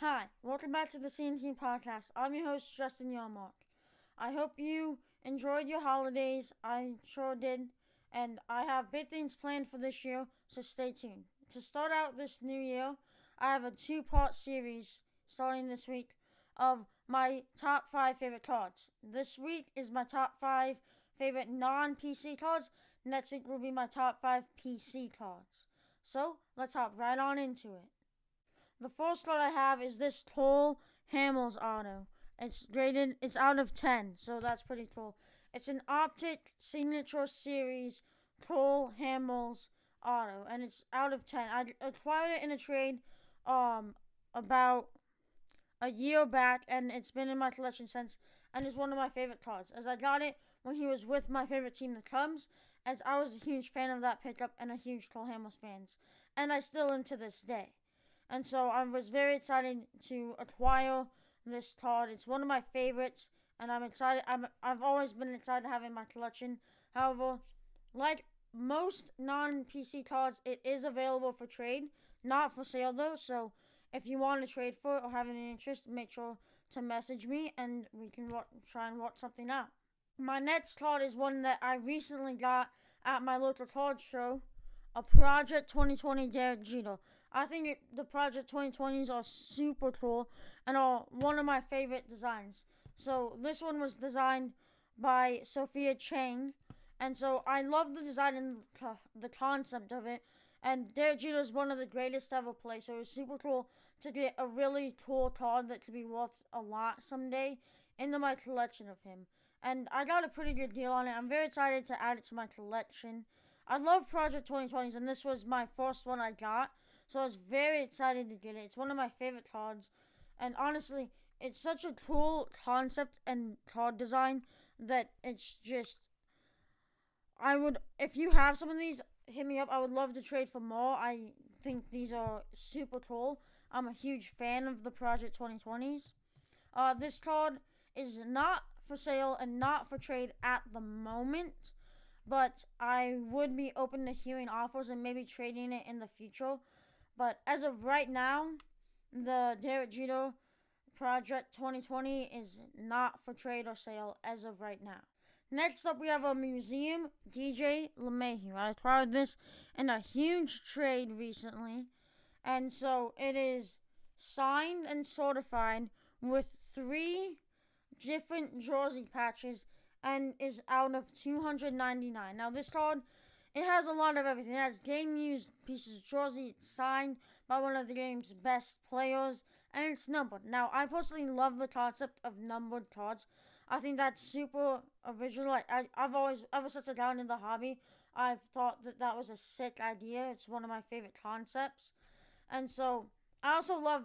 Hi, welcome back to the CNT podcast. I'm your host, Justin Yarmark. I hope you enjoyed your holidays. I sure did. And I have big things planned for this year, so stay tuned. To start out this new year, I have a two-part series starting this week of my top 5 favorite cards. This week is my top 5 favorite non-PC cards. Next week will be my top 5 PC cards. So, let's hop right on into it. The first card I have is this Cole Hamels auto. It's out of 10, so that's pretty cool. It's an Optic Signature Series Cole Hamels auto, and it's out of 10. I acquired it in a trade about a year back, and it's been in my collection since, and it's one of my favorite cards, as I got it when he was with my favorite team, the Cubs, as I was a huge fan of that pickup and a huge Cole Hamels fan, and I still am to this day. And so I was very excited to acquire this card. It's one of my favorites, and I'm excited. I've always been excited to have it in my collection. However, like most non-PC cards, it is available for trade, not for sale though. So if you want to trade for it or have any interest, make sure to message me, and we can try and work something out. My next card is one that I recently got at my local card show, a Project 2020 Derek Jeter. I think the Project 2020s are super cool and are one of my favorite designs. So this one was designed by Sophia Chang, and so I love the design and the concept of it. And Derek Jeter is one of the greatest to ever play, so it was super cool to get a really cool card that could be worth a lot someday into my collection of him. And I got a pretty good deal on it. I'm very excited to add it to my collection. I love Project 2020s, and this was my first one I got. So I was very excited to get it. It's one of my favorite cards. And honestly, it's such a cool concept and card design that it's just... if you have some of these, hit me up. I would love to trade for more. I think these are super cool. I'm a huge fan of the Project 2020s. This card is not for sale and not for trade at the moment, but I would be open to hearing offers and maybe trading it in the future. But as of right now, the Derek Jeter Project 2020 is not for trade or sale as of right now. Next up, we have a Museum DJ LeMahieu. I acquired this in a huge trade recently, and so it is signed and certified with 3 different jersey patches and is out of 299. Now, this card, it has a lot of everything. It has game-used pieces of jersey. It's signed by one of the game's best players, and it's numbered. Now, I personally love the concept of numbered cards. I think that's super original. I've always, ever since I got into the hobby, I've thought that was a sick idea. It's one of my favorite concepts. And so, I also love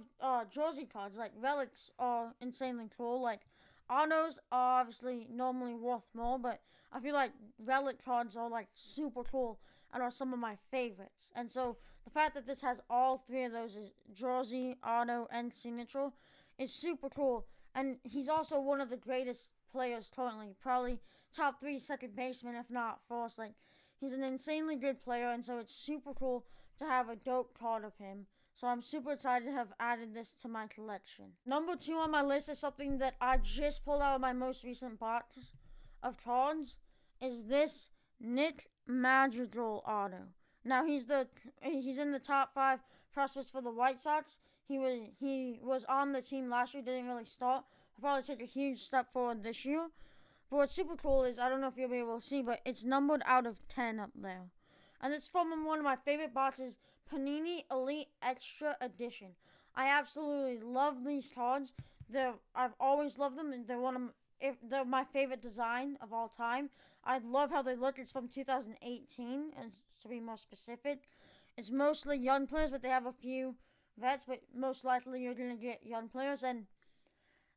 jersey cards. Like, relics are insanely cool. Like, autos are obviously normally worth more, but I feel like relic cards are like super cool and are some of my favorites. And so the fact that this has all 3 of those, is jersey, auto, and signature, is super cool. And he's also one of the greatest players currently, probably top 3 second baseman, if not first. Like, he's an insanely good player, and so it's super cool to have a dope card of him. So I'm super excited to have added this to my collection. Number 2 on my list is something that I just pulled out of my most recent box of cards, is this Nick Madrigal auto. Now he's in the top 5 prospects for the White Sox. He was on the team last year, didn't really start. He'll probably take a huge step forward this year. But what's super cool is, I don't know if you'll be able to see, but it's numbered out of 10 up there. And it's from one of my favorite boxes, Panini Elite Extra Edition. I absolutely love these cards. I've always loved them, and they're my favorite design of all time. I love how they look. It's from 2018, and to be more specific, it's mostly young players, but they have a few vets. But most likely, you're gonna get young players, and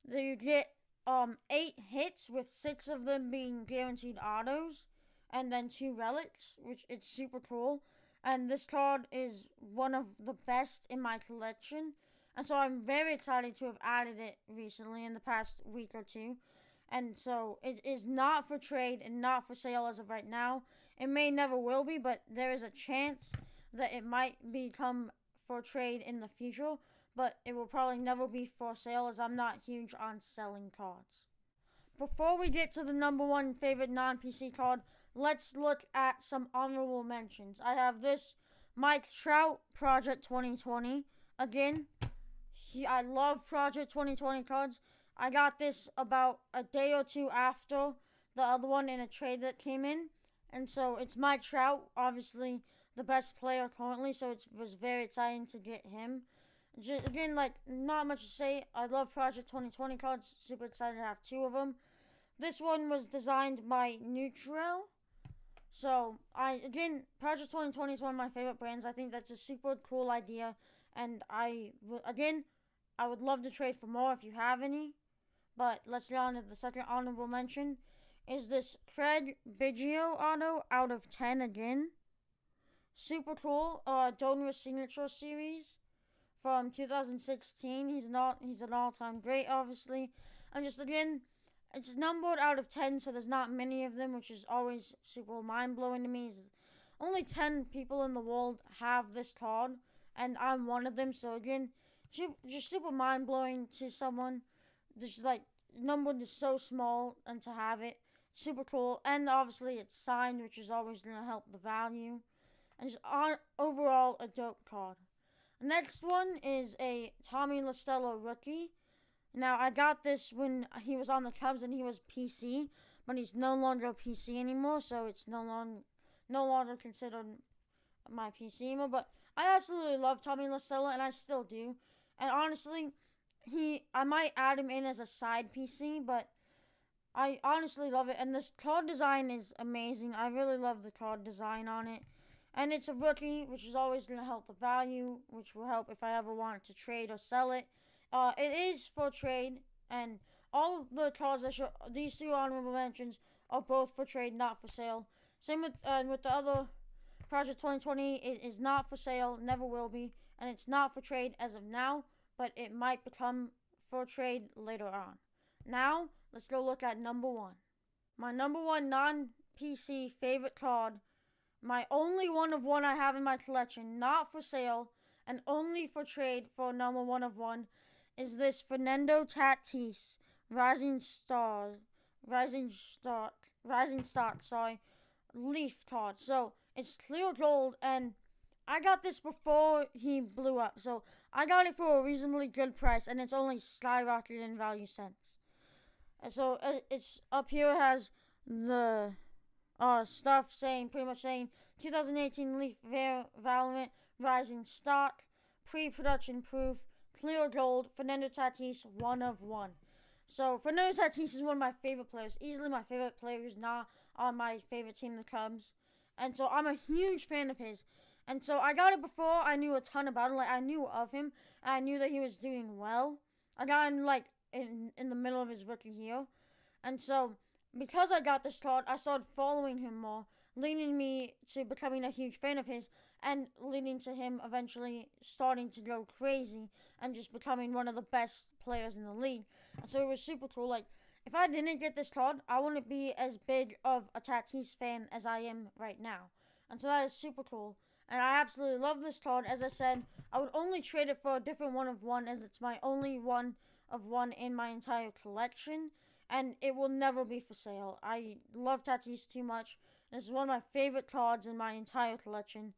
you get 8 hits, with 6 of them being guaranteed autos, and then 2 relics, which it's super cool. And this card is one of the best in my collection. And so I'm very excited to have added it recently in the past week or 2. And so it is not for trade and not for sale as of right now. It may never will be, but there is a chance that it might become for trade in the future. but it will probably never be for sale as I'm not huge on selling cards. Before we get to the number one favorite non-PC card, let's look at some honorable mentions. I have this Mike Trout Project 2020. Again, I love Project 2020 cards. I got this about a day or two after the other one in a trade that came in. And so it's Mike Trout, obviously the best player currently, so it was very exciting to get him. Again, like, not much to say. I love Project 2020 cards. Super excited to have two of them. This one was designed by Neutral. So, Project 2020 is one of my favorite brands. I think that's a super cool idea. And I would love to trade for more if you have any. But let's get on to the second honorable mention. Is this Craig Biggio auto out of 10 again. Super cool. Donruss Signature Series from 2016. He's an all-time great, obviously. And just again, it's numbered out of 10, so there's not many of them, which is always super mind-blowing to me. Only 10 people in the world have this card, and I'm one of them. So again, just super mind-blowing to someone. Just like, numbered is so small, and to have it, super cool. And obviously it's signed, which is always going to help the value. And just overall a dope card. The next one is a Tommy La Stella rookie. Now, I got this when he was on the Cubs and he was PC, but he's no longer PC anymore, so it's no longer considered my PC anymore. But I absolutely love Tommy La Stella, and I still do. And honestly, I might add him in as a side PC, but I honestly love it. And this card design is amazing. I really love the card design on it. And it's a rookie, which is always going to help the value, which will help if I ever want to trade or sell it. It is for trade, and all of the cards that show these two honorable mentions are both for trade, not for sale. Same with the other Project 2020. It is not for sale, never will be, and it's not for trade as of now, but it might become for trade later on. Now, let's go look at number one. My number one non-PC favorite card, my only one of one I have in my collection, not for sale, and only for trade for number one of one, is this Fernando Tatis Rising Star, Leaf card. So it's clear gold, and I got this before he blew up. So I got it for a reasonably good price, and it's only skyrocketed in value since. And so it's up here has the stuff pretty much saying 2018 Leaf Valorant Rising Stock, pre-production proof, clear gold, Fernando Tatis, one of one. So Fernando Tatis is one of my favorite players, easily my favorite player who's not on my favorite team, the Cubs. And so I'm a huge fan of his. And so I got it before I knew a ton about him. Like, I knew of him, and I knew that he was doing well. I got him in the middle of his rookie year. And so because I got this card, I started following him more, leading me to becoming a huge fan of his, and leading to him eventually starting to go crazy and just becoming one of the best players in the league. And so it was super cool. Like, if I didn't get this card, I wouldn't be as big of a Tatis fan as I am right now. And so that is super cool. And I absolutely love this card. As I said, I would only trade it for a different one of one, as it's my only one of one in my entire collection. And it will never be for sale. I love Tatis too much. This is one of my favorite cards in my entire collection.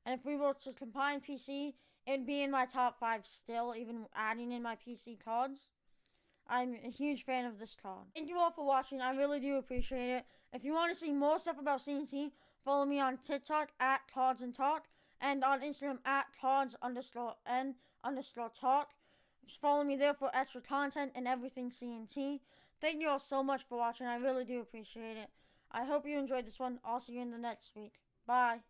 And if we were to combine PC, it would be in my top 5 still, even adding in my PC cards. I'm a huge fan of this card. Thank you all for watching. I really do appreciate it. If you want to see more stuff about CNT, follow me on TikTok at cardsandtalk and on Instagram at cards_n_talk. Just follow me there for extra content and everything CNT. Thank you all so much for watching. I really do appreciate it. I hope you enjoyed this one. I'll see you in the next week. Bye.